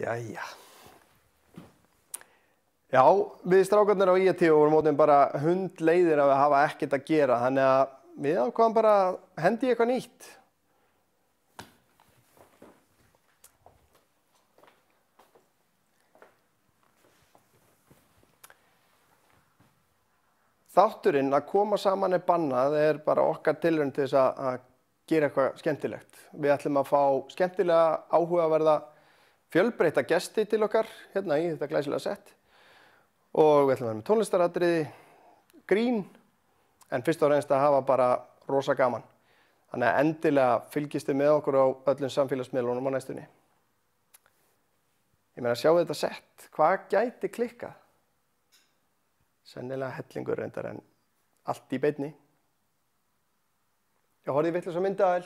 Jæja. Já, við strákarnir á IAT vorum mótin bara hundleiðir að hafa ekkert að gera, þannig að við ákváðum bara að hendi í eitthvað nýtt. Þátturinn að koma saman bannað bara okkar tilraun til þess að gera eitthvað skemmtilegt. Við ætlum að fá skemmtilega áhugaverða fjölbreytta gesti til okkar hérna í þetta glæsilega sett. Og við ætlum að vera með tónlistaratriði, grín, en fyrst og fremst að hafa bara rosa gaman. Þannig að endilega fylgist þið með okkur á öllum samfélagsmiðlunum á næstunni. Ég meina, sjáu þetta sett, hvað gæti klikkað? Sennilega hellingur reyndar en allt í beinni. Ég horfði vitlaus á myndavél.